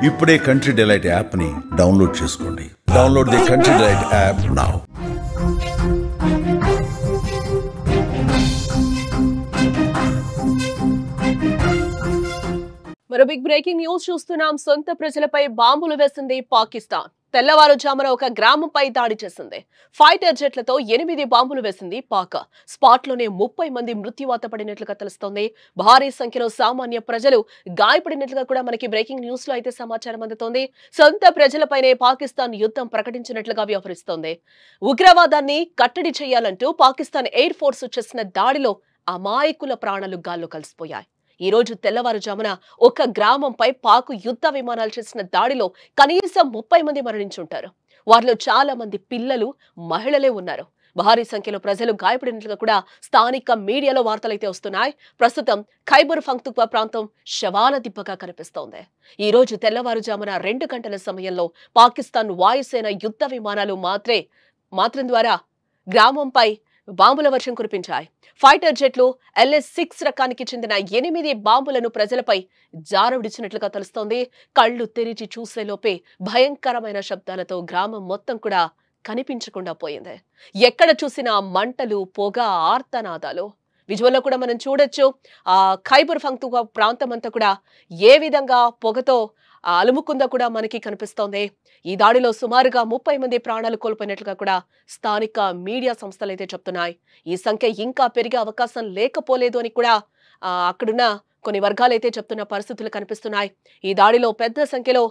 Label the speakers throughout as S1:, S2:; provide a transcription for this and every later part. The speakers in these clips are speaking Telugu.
S1: ఇప్పుడే కంట్రీ డిలైట్ యాప్ ని డౌన్లోడ్ చేసుకోండి. Download the country delight app now.
S2: మరో బిగ్ బ్రేకింగ్ న్యూస్ చూస్తున్నాం. సొంత ప్రజలపై బాంబులు వేసింది పాకిస్తాన్. తెల్లవారుజామున ఒక గ్రామంపై దాడి చేసింది. ఫైటర్ జెట్లతో 8 బాంబులు వేసింది పాక్. స్పాట్ లోనే 30 మంది మృత్యువాత పడినట్లుగా తెలుస్తోంది. భారీ సంఖ్యలో సామాన్య ప్రజలు గాయపడినట్లుగా కూడా మనకి బ్రేకింగ్ న్యూస్ లో అయితే సమాచారం అందుతోంది. సొంత ప్రజలపైనే పాకిస్తాన్ యుద్ధం ప్రకటించినట్లుగా వ్యవహరిస్తోంది. ఉగ్రవాదాన్ని కట్టడి చేయాలంటూ పాకిస్తాన్ ఎయిర్ ఫోర్స్ చేసిన దాడిలో అమాయకుల ప్రాణాలు గాల్లో కలిసిపోయాయి. ఈ రోజు తెల్లవారుజామున ఒక గ్రామంపై పాక్ యుద్ధ విమానాలు చేసిన దాడిలో కనీసం 30 మంది మరణించుంటారు. వారిలో చాలా మంది పిల్లలు, మహిళలే ఉన్నారు. భారీ సంఖ్యలో ప్రజలు గాయపడినట్లుగా కూడా స్థానిక మీడియాలో వార్తలైతే వస్తున్నాయి. ప్రస్తుతం ఖైబర్ పఖ్తూన్ఖ్వా ప్రాంతం శవాల దిబ్బగా కనిపిస్తోంది. ఈ రోజు తెల్లవారుజామున 2 గంటల సమయంలో పాకిస్తాన్ వాయుసేన యుద్ధ విమానాలు మాత్రం ద్వారా గ్రామంపై బాంబుల వర్షం కురిపించాయి. ఫైటర్ జెట్లు LS-6 రకానికి చెందిన 8 బాంబులను ప్రజలపై జారవిడిచినట్లుగా తెలుస్తోంది. కళ్లు తెరిచి చూసేలోపే భయంకరమైన శబ్దాలతో గ్రామం మొత్తం కూడా కనిపించకుండా పోయింది. ఎక్కడ చూసినా మంటలు, పొగ, ఆర్తనాదాలు. విజువల్లో కూడా మనం చూడొచ్చు. ఖైబర్ పఖ్తూన్ఖ్వా ప్రాంతం అంతా కూడా ఏ విధంగా పొగతో అలుముకుందో కూడా మనకి కనిపిస్తోంది. ఈ దాడిలో సుమారుగా 30 మంది ప్రాణాలు కోల్పోయినట్లుగా కూడా స్థానిక మీడియా సంస్థలు అయితే చెప్తున్నాయి. ఈ సంఖ్య ఇంకా పెరిగే అవకాశం లేకపోలేదు అని కూడా అక్కడున్న కొన్ని వర్గాలైతే చెప్తున్న పరిస్థితులు కనిపిస్తున్నాయి. ఈ దాడిలో పెద్ద సంఖ్యలో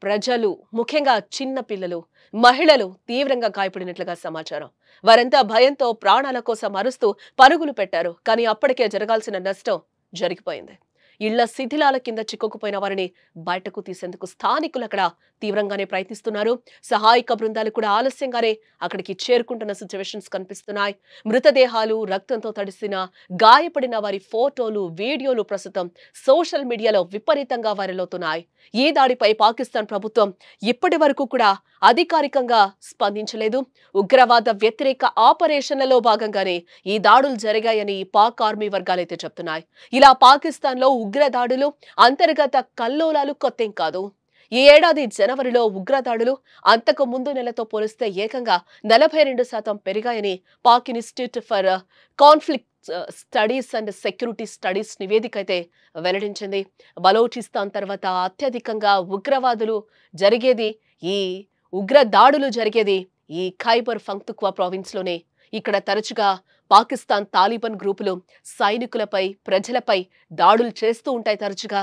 S2: ప్రజలు, ముఖ్యంగా చిన్న పిల్లలు, మహిళలు తీవ్రంగా గాయపడినట్లుగా సమాచారం. వారంతా భయంతో ప్రాణాల కోసం అరుస్తూ పరుగులు పెట్టారు. కానీ అప్పటికే జరగాల్సిన నష్టం జరిగిపోయింది. ఇళ్ల శిథిలాల కింద చిక్కుకుపోయిన వారిని బయటకు తీసేందుకు స్థానికులు అక్కడ తీవ్రంగానే ప్రయత్నిస్తున్నారు. సహాయక బృందాలు కూడా ఆలస్యంగానే అక్కడికి చేరుకుంటున్న సిచ్యువేషన్స్ కనిపిస్తున్నాయి. మృతదేహాలు, రక్తంతో తడిసిన, గాయపడిన వారి ఫోటోలు, వీడియోలు ప్రస్తుతం సోషల్ మీడియాలో విపరీతంగా వైరల్ అవుతున్నాయి. ఈ దాడిపై పాకిస్తాన్ ప్రభుత్వం ఇప్పటి వరకు కూడా అధికారికంగా స్పందించలేదు. ఉగ్రవాద వ్యతిరేక ఆపరేషన్లలో భాగంగానే ఈ దాడులు జరిగాయని పాక్ ఆర్మీ వర్గాలైతే చెప్తున్నాయి. ఇలా పాకిస్తాన్ లో ఉగ్రదాడులు, అంతర్గత కల్లోలాలు కొత్తేం కాదు. ఈ ఏడాది జనవరిలో ఉగ్రదాడులు అంతకు ముందు నెలతో పోలిస్తే ఏకంగా 42% పెరిగాయని Pak institute for conflict studies and security studies నివేదిక అయితే వెల్లడించింది. బలోచిస్తాన్ తర్వాత అత్యధికంగా ఉగ్రదాడులు జరిగేది ఈ ఖైబర్ పఖ్తూన్ఖ్వా ప్రావిన్స్ లోనే. ఇక్కడ తరచుగా పాకిస్తాన్ తాలిబాన్ గ్రూపులు సైనికులపై, ప్రజలపై దాడులు చేస్తూ ఉంటాయి. తరచుగా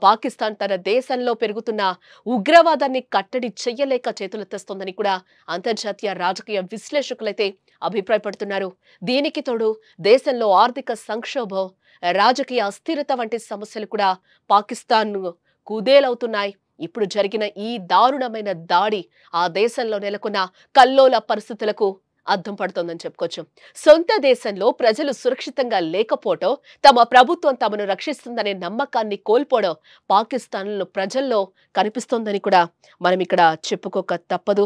S2: పాకిస్తాన్ తన దేశంలో పెరుగుతున్న ఉగ్రవాదాన్ని కట్టడి చెయ్యలేక చేతులెత్తేస్తోందని కూడా అంతర్జాతీయ రాజకీయ విశ్లేషకులైతే అభిప్రాయపడుతున్నారు. దీనికి తోడు దేశంలో ఆర్థిక సంక్షోభం, రాజకీయ అస్థిరత వంటి సమస్యలు కూడా పాకిస్తాన్ కుదేలవుతున్నాయి. ఇప్పుడు జరిగిన ఈ దారుణమైన దాడి ఆ దేశంలో నెలకొన్న కల్లోల పరిస్థితులకు అద్దం పడుతోందని చెప్పుకోవచ్చు. సొంత దేశంలో ప్రజలు సురక్షితంగా లేకపోవడం, తమ ప్రభుత్వం తమను రక్షిస్తుందనే నమ్మకాన్ని కోల్పోవడం పాకిస్తాన్ ప్రజల్లో కనిపిస్తోందని కూడా మనం ఇక్కడ చెప్పుకోక తప్పదు.